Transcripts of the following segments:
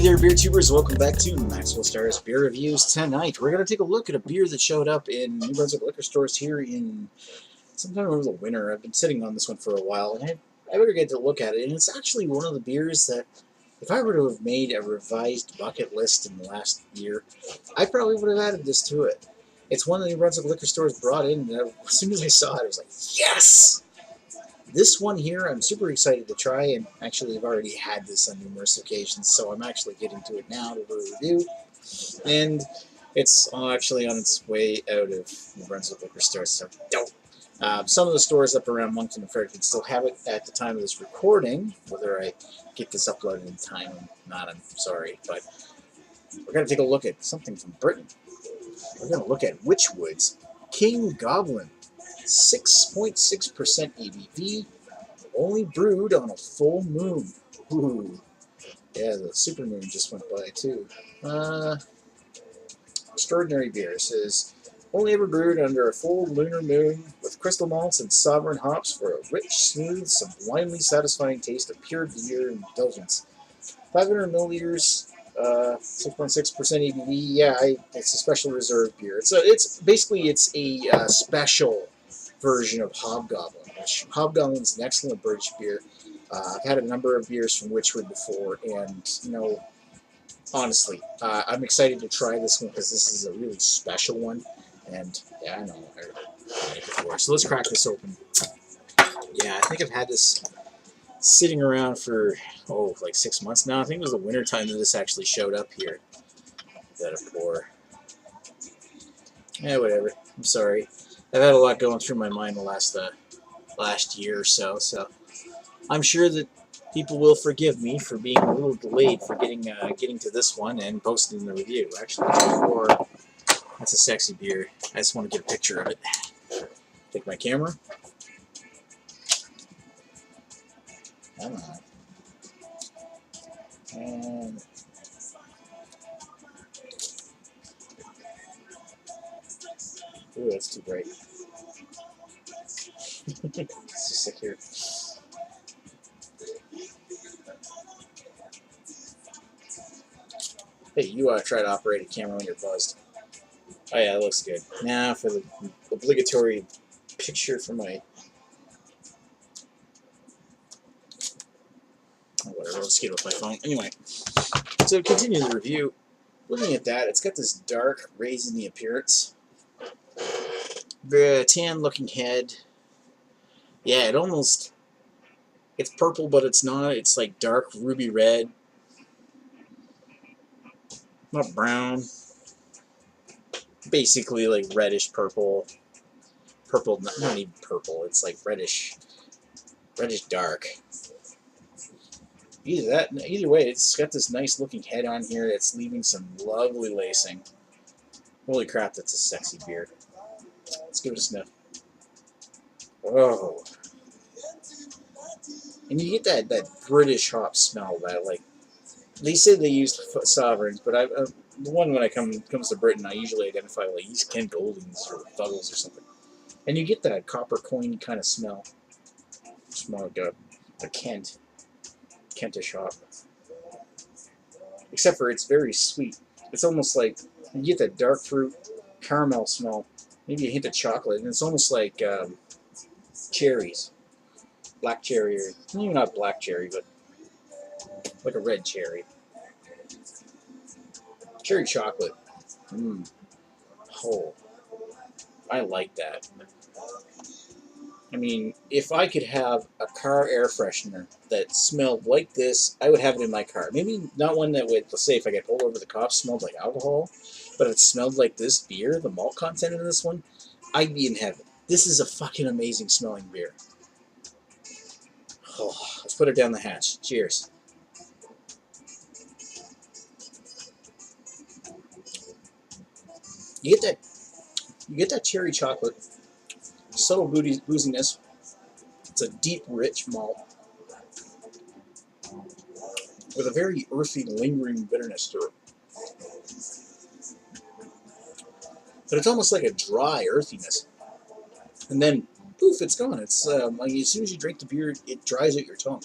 there, beer tubers. Welcome back to Maxwell Starr's beer reviews. Tonight we're going to take a look at a beer that showed up in New Brunswick liquor stores here in sometime over the winter. I've been sitting on this one for a while, and I better get to look at it. And it's actually one of the beers that, if I were to have made a revised bucket list in the last year, I probably would have added this to it. It's one of the New Brunswick liquor stores brought in, and as soon as I saw it, I was like, yes! This one here, I'm super excited to try, and actually I've already had this on numerous occasions, so I'm actually getting to it now to do a review. And it's actually on its way out of New Brunswick liquor stores, so don't. Some of the stores up around Moncton and Fredericton still have it at the time of this recording. Whether I get this uploaded in time or not, I'm sorry, but we're going to take a look at something from Britain. We're going to look at Wychwood's King Goblin. 6.6% ABV, only brewed on a full moon. Ooh. Yeah, the super moon just went by too. Extraordinary beer. It says, only ever brewed under a full lunar moon with crystal malts and sovereign hops for a rich, smooth, sublimely satisfying taste of pure beer and indulgence. 500 milliliters, 6.6% ABV. Yeah, it's a special reserve beer. It's basically a special version of Hobgoblin. Hobgoblin's an excellent British beer. I've had a number of beers from Wychwood before, and honestly, I'm excited to try this one because this is a really special one. And yeah, I know I've had it before. So let's crack this open. Yeah, I think I've had this sitting around for like 6 months now. I think it was the winter time that this actually showed up here. That a pour. Yeah, whatever. I'm sorry. I've had a lot going through my mind the last year or so, so I'm sure that people will forgive me for being a little delayed for getting to this one and posting the review. Actually, before, that's a sexy beer. I just want to get a picture of it. Take my camera. Come on. And ooh, that's too bright. It's just sick here. Hey, you try to operate a camera when you're buzzed. Oh yeah, that looks good. Now for the obligatory picture for my... Oh, whatever, let's get it with my phone. Anyway, so to continue the review, looking at that, it's got this dark, raisiny appearance. The tan-looking head. Yeah, it's purple, but it's not. It's like dark ruby red. Not brown. Basically like reddish purple. Purple, not even purple. It's like reddish dark. Either way, it's got this nice looking head on here. It's leaving some lovely lacing. Holy crap, that's a sexy beer. Let's give it a sniff. Oh. And you get that British hop smell, that like, they say they used sovereigns, but the one when it comes to Britain, I usually identify like East Kent Goldings or Fuggles or something. And you get that copper coin kind of smell. Smell like a Kentish hop. Except for it's very sweet. It's almost like you get that dark fruit caramel smell. Maybe a hint of chocolate, and it's almost like cherries. Black cherry, or maybe not black cherry, but like a red cherry. Cherry chocolate. Mmm. Oh. I like that. I mean, if I could have a car air freshener that smelled like this, I would have it in my car. Maybe not one that would, let's say if I get pulled over the cops, smelled like alcohol, but it smelled like this beer, the malt content in this one, I'd be in heaven. This is a fucking amazing smelling beer. Oh, let's put it down the hatch. Cheers. You get that cherry chocolate, subtle booziness. It's a deep, rich malt with a very earthy, lingering bitterness to it. But it's almost like a dry earthiness. And then, poof, it's gone. It's like as soon as you drink the beer, it dries out your tongue.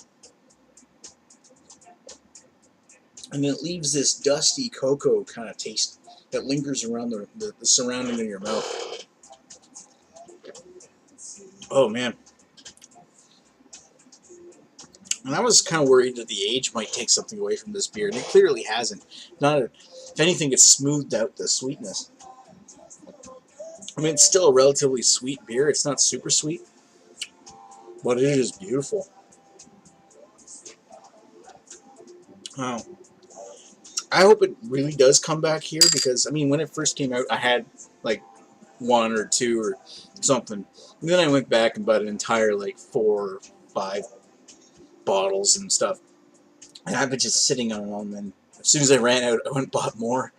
and it leaves this dusty cocoa kind of taste that lingers around the surrounding of your mouth. Oh man. And I was kind of worried that the age might take something away from this beer, and it clearly hasn't. If anything, it's smoothed out the sweetness. I mean, it's still a relatively sweet beer. It's not super sweet, but it is beautiful. Wow. I hope it really does come back here, because, I mean, when it first came out, I had, like, 1 or 2 or something. And then I went back and bought an entire, like, 4 or 5 bottles and stuff. And I've been just sitting on them, and as soon as I ran out, I went and bought more.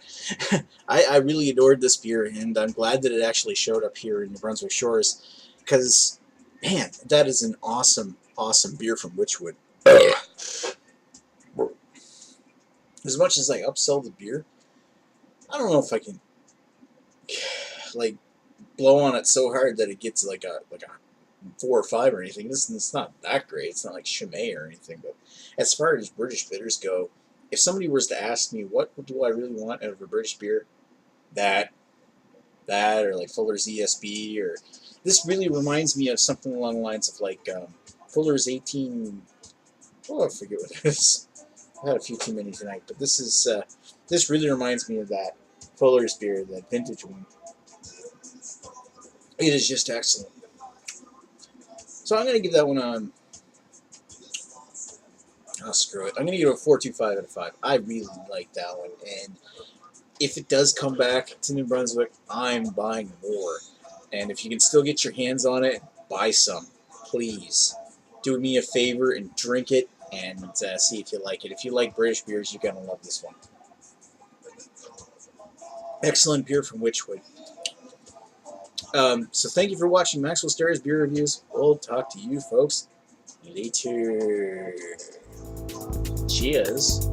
I really adored this beer, and I'm glad that it actually showed up here in New Brunswick Shores, because, man, that is an awesome, awesome beer from Wychwood. As much as I upsell the beer, I don't know if I can, like, blow on it so hard that it gets like a 4 or 5 or anything. It's not that great. It's not like Chimay or anything. But as far as British bitters go, if somebody was to ask me what do I really want out of a British beer, that or like Fuller's ESB, or this really reminds me of something along the lines of like Fuller's 18. Oh, I forget what it is. I had a few too many tonight, but this really reminds me of that Fuller's beer, that vintage one. It is just excellent. So I'm going to give that one oh, screw it. I'm going to give it a 4.25 out of 5. I really like that one, and if it does come back to New Brunswick, I'm buying more. And if you can still get your hands on it, buy some. Please. Do me a favor and drink it, and see if you like it. If you like British beers, you're going to love this one. Excellent beer from Wychwood. So thank you for watching Maxwell Starr's Beer Reviews. We'll talk to you folks later. Cheers.